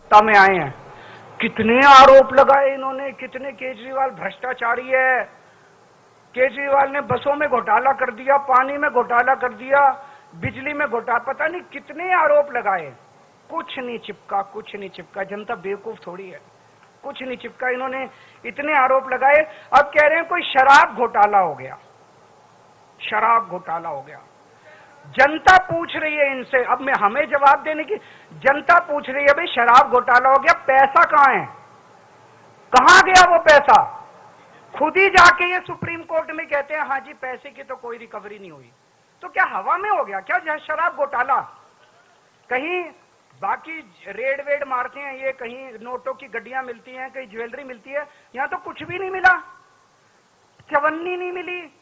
सत्ता में आए हैं, कितने आरोप लगाए इन्होंने, कितने केजरीवाल भ्रष्टाचारी है, केजरीवाल ने बसों में घोटाला कर दिया, पानी में घोटाला कर दिया, बिजली में घोटाला, पता नहीं कितने आरोप लगाए, कुछ नहीं चिपका, कुछ नहीं चिपका। जनता बेवकूफ थोड़ी है, कुछ नहीं चिपका। इन्होंने इतने आरोप लगाए, अब कह रहे हैं कोई शराब घोटाला हो गया, शराब घोटाला हो गया। जनता पूछ रही है इनसे, अब मैं हमें जवाब देने की, जनता पूछ रही है भाई शराब घोटाला हो गया, पैसा कहां है, कहां गया वो पैसा? खुद ही जाके ये सुप्रीम कोर्ट में कहते हैं हाँ जी पैसे की तो कोई रिकवरी नहीं हुई। तो क्या हवा में हो गया क्या शराब घोटाला? कहीं बाकी रेड वेड मारते हैं ये, कहीं नोटों की गड्डियां मिलती हैं, कहीं ज्वेलरी मिलती है, यहां तो कुछ भी नहीं मिला, चवन्नी नहीं मिली।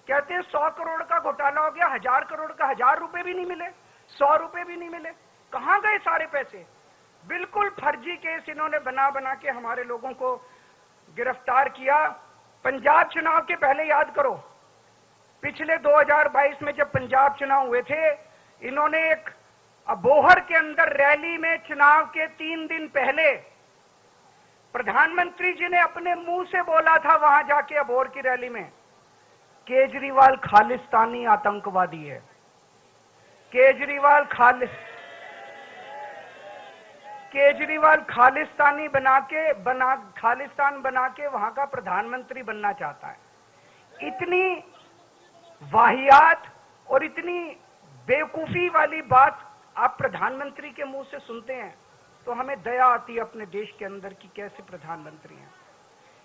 कहते हैं 100 करोड़ का घोटाला हो गया, 1000 करोड़ का 1000 रुपए भी नहीं मिले, 100 रुपए भी नहीं मिले। कहां गए सारे पैसे? बिल्कुल फर्जी केस इन्होंने बना बना के हमारे लोगों को गिरफ्तार किया। पंजाब चुनाव के पहले याद करो, पिछले 2022 में जब पंजाब चुनाव हुए थे, इन्होंने एक अबोहर के अंदर रैली में चुनाव के 3 दिन पहले प्रधानमंत्री जी ने अपने मुंह से बोला था वहां जाके अबोहर की रैली में, केजरीवाल खालिस्तानी आतंकवादी है। केजरीवाल खालिस्तानी खालिस्तान बना के वहां का प्रधानमंत्री बनना चाहता है। इतनी वाहियात और इतनी बेवकूफी वाली बात आप प्रधानमंत्री के मुंह से सुनते हैं तो हमें दया आती है अपने देश के अंदर कि कैसे प्रधानमंत्री हैं।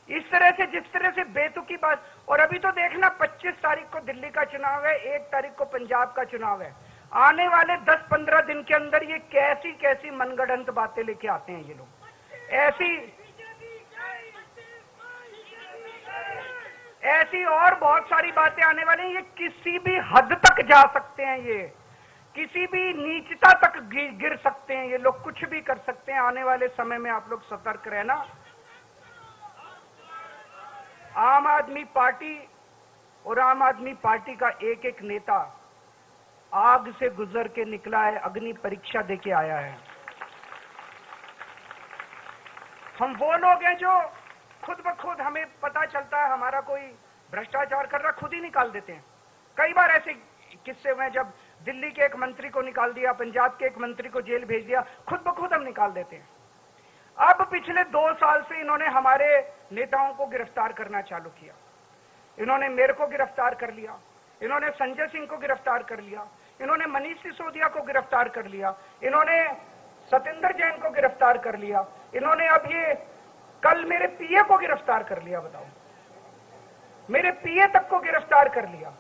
इस तरह से, जिस तरह से बेतुकी बात। और अभी तो देखना 25 तारीख को दिल्ली का चुनाव है, 1 तारीख को पंजाब का चुनाव है। आने वाले 10-15 दिन के अंदर ये कैसी कैसी मनगढ़ंत बातें लेके आते हैं ये लोग, ऐसी और बहुत सारी बातें आने वाली हैं। ये किसी भी हद तक जा सकते हैं, ये किसी भी नीचता तक गिर सकते हैं ये लोग, कुछ भी कर सकते हैं। आने वाले समय में आप लोग सतर्क रहना। आम आदमी पार्टी और आम आदमी पार्टी का एक एक नेता आग से गुजर के निकला है, अग्नि परीक्षा देके आया है। हम वो लोग हैं जो खुद ब खुद हमें पता चलता है हमारा कोई भ्रष्टाचार कर रहा, खुद ही निकाल देते हैं। कई बार ऐसे किस्से हुए जब दिल्ली के एक मंत्री को निकाल दिया, पंजाब के एक मंत्री को जेल भेज दिया, खुद ब खुद हम निकाल देते हैं। अब पिछले 2 साल से इन्होंने हमारे नेताओं को गिरफ्तार करना चालू किया। इन्होंने मेरे को गिरफ्तार कर लिया, इन्होंने संजय सिंह को गिरफ्तार कर लिया, इन्होंने मनीष सिसोदिया को गिरफ्तार कर लिया, इन्होंने सतेंद्र जैन को गिरफ्तार कर लिया, इन्होंने अब ये कल मेरे पीए को गिरफ्तार कर लिया। बताओ, मेरे पीए तक को गिरफ्तार कर लिया।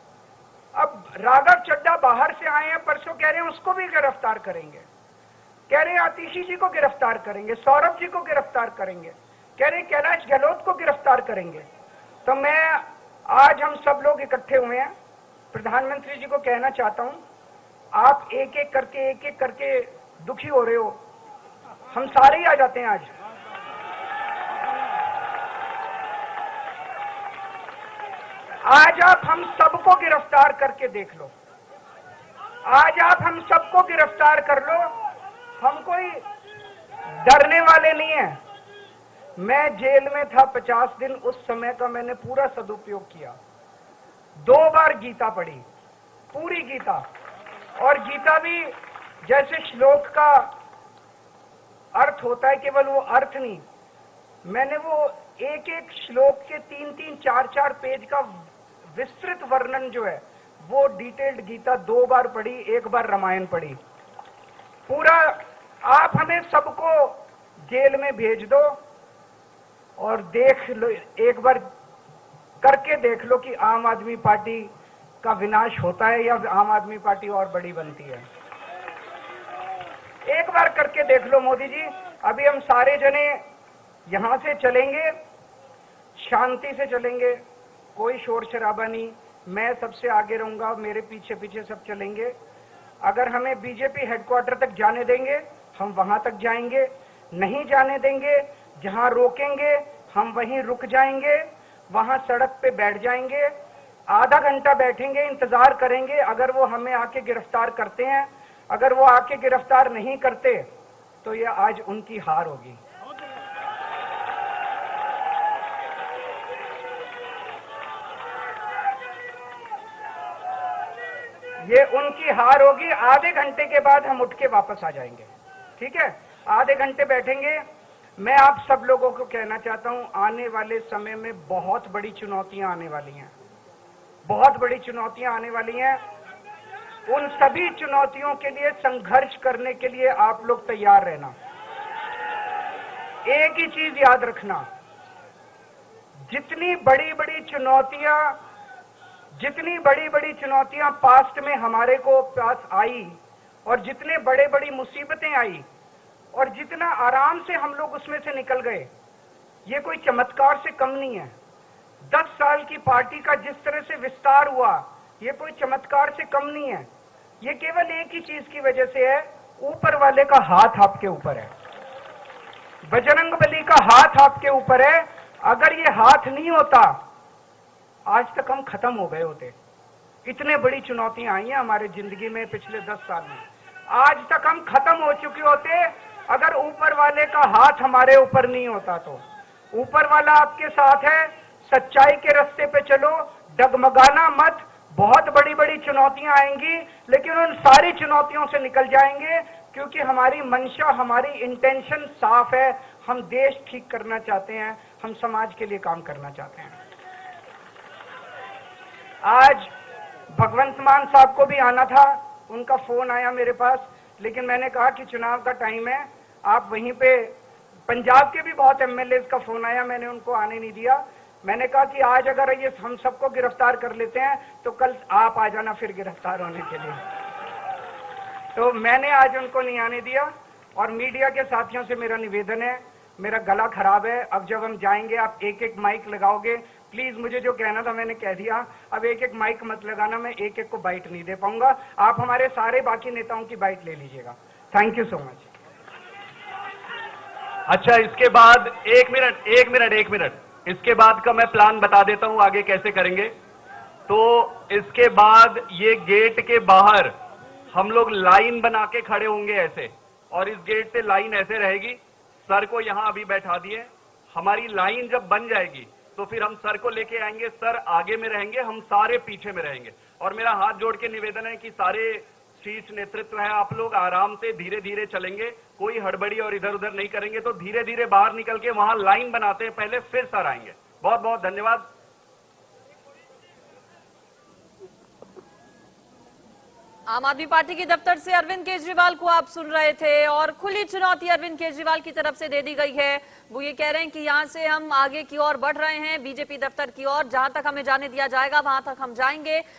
अब राघव चड्ढा बाहर से आए हैं, परसों कह रहे हैं उसको भी गिरफ्तार करेंगे, कह रहे हैं आतिशी जी को गिरफ्तार करेंगे, सौरभ जी को गिरफ्तार करेंगे, कह रहे हैं कैलाश गहलोत को गिरफ्तार करेंगे। तो मैं आज हम सब लोग इकट्ठे हुए हैं, प्रधानमंत्री जी को कहना चाहता हूं, आप एक एक करके दुखी हो रहे हो, हम सारे ही आ जाते हैं आज आप हम सबको गिरफ्तार करके देख लो। आज आप हम सबको गिरफ्तार कर लो, हम कोई डरने वाले नहीं हैं। मैं जेल में था 50 दिन, उस समय का मैंने पूरा सदुपयोग किया। 2 बार गीता पढ़ी, पूरी गीता, और गीता भी जैसे श्लोक का अर्थ होता है, केवल वो अर्थ नहीं, मैंने वो एक एक श्लोक के 3-3, 4-4 पेज का विस्तृत वर्णन जो है वो डिटेल्ड गीता 2 बार पढ़ी, 1 बार रामायण पढ़ी। पूरा आप हमें सबको जेल में भेज दो और देख लो, एक बार करके देख लो कि आम आदमी पार्टी का विनाश होता है या आम आदमी पार्टी और बड़ी बनती है। एक बार करके देख लो मोदी जी। अभी हम सारे जने यहां से चलेंगे, शांति से चलेंगे, कोई शोर शराबा नहीं, मैं सबसे आगे रहूंगा, मेरे पीछे पीछे सब चलेंगे। अगर हमें बीजेपी हेडक्वार्टर तक जाने देंगे हम वहां तक जाएंगे, नहीं जाने देंगे जहां रोकेंगे हम वहीं रुक जाएंगे, वहां सड़क पे बैठ जाएंगे, आधा घंटा बैठेंगे, इंतजार करेंगे। अगर वो हमें आके गिरफ्तार करते हैं, अगर वो आके गिरफ्तार नहीं करते तो ये आज उनकी हार होगी। ये उनकी हार होगी। आधे घंटे के बाद हम उठ के वापस आ जाएंगे, ठीक है? आधे घंटे बैठेंगे। मैं आप सब लोगों को कहना चाहता हूं, आने वाले समय में बहुत बड़ी चुनौतियां आने वाली हैं, बहुत बड़ी चुनौतियां आने वाली हैं। उन सभी चुनौतियों के लिए संघर्ष करने के लिए आप लोग तैयार रहना। एक ही चीज याद रखना, जितनी बड़ी बड़ी चुनौतियां पास्ट में हमारे को पास आई और जितने बड़ी मुसीबतें आई और जितना आराम से हम लोग उसमें से निकल गए, ये कोई चमत्कार से कम नहीं है। 10 साल की पार्टी का जिस तरह से विस्तार हुआ, ये कोई चमत्कार से कम नहीं है। ये केवल एक ही चीज की वजह से है, ऊपर वाले का हाथ आपके ऊपर है, बजरंगबली का हाथ आपके ऊपर है। अगर ये हाथ नहीं होता, आज तक हम खत्म हो गए होते। इतने बड़ी चुनौतियां आई हैं हमारे जिंदगी में पिछले 10 साल में, आज तक हम खत्म हो चुके होते अगर ऊपर वाले का हाथ हमारे ऊपर नहीं होता तो। ऊपर वाला आपके साथ है, सच्चाई के रास्ते पे चलो, डगमगाना मत। बहुत बड़ी चुनौतियां आएंगी, लेकिन उन सारी चुनौतियों से निकल जाएंगे, क्योंकि हमारी मंशा, हमारी इंटेंशन साफ है। हम देश ठीक करना चाहते हैं, हम समाज के लिए काम करना चाहते हैं। आज भगवंत मान साहब को भी आना था, उनका फोन आया मेरे पास, लेकिन मैंने कहा कि चुनाव का टाइम है, आप वहीं पे। पंजाब के भी बहुत एमएलए का फोन आया, मैंने उनको आने नहीं दिया। मैंने कहा कि आज अगर ये हम सबको गिरफ्तार कर लेते हैं तो कल आप आ जाना फिर गिरफ्तार होने के लिए। तो मैंने आज उनको नहीं आने दिया। और मीडिया के साथियों से मेरा निवेदन है, मेरा गला खराब है, अब जब हम जाएंगे आप एक एक माइक लगाओगे। प्लीज, मुझे जो कहना था मैंने कह दिया, अब एक एक माइक मत लगाना, मैं एक एक को बाइट नहीं दे पाऊंगा। आप हमारे सारे बाकी नेताओं की बाइट ले लीजिएगा। Thank you so much. अच्छा, इसके बाद एक मिनट इसके बाद का मैं प्लान बता देता हूं आगे कैसे करेंगे। तो इसके बाद ये गेट के बाहर हम लोग लाइन बना के खड़े होंगे ऐसे, और इस गेट से लाइन ऐसे रहेगी। सर को यहां अभी बैठा दिए, हमारी लाइन जब बन जाएगी तो फिर हम सर को लेके आएंगे, सर आगे में रहेंगे, हम सारे पीछे में रहेंगे। और मेरा हाथ जोड़ के निवेदन है कि सारे शीर्ष नेतृत्व है, आप लोग आराम से धीरे धीरे चलेंगे, कोई हड़बड़ी और इधर उधर नहीं करेंगे। तो धीरे धीरे बाहर निकल के वहां लाइन बनाते हैं पहले, फिर सर आएंगे। बहुत बहुत धन्यवाद। आम आदमी पार्टी के दफ्तर से अरविंद केजरीवाल को आप सुन रहे थे, और खुली चुनौती अरविंद केजरीवाल की तरफ से दे दी गई है। वो ये कह रहे हैं कि यहां से हम आगे की ओर बढ़ रहे हैं, बीजेपी दफ्तर की ओर, जहां तक हमें जाने दिया जाएगा वहां तक हम जाएंगे।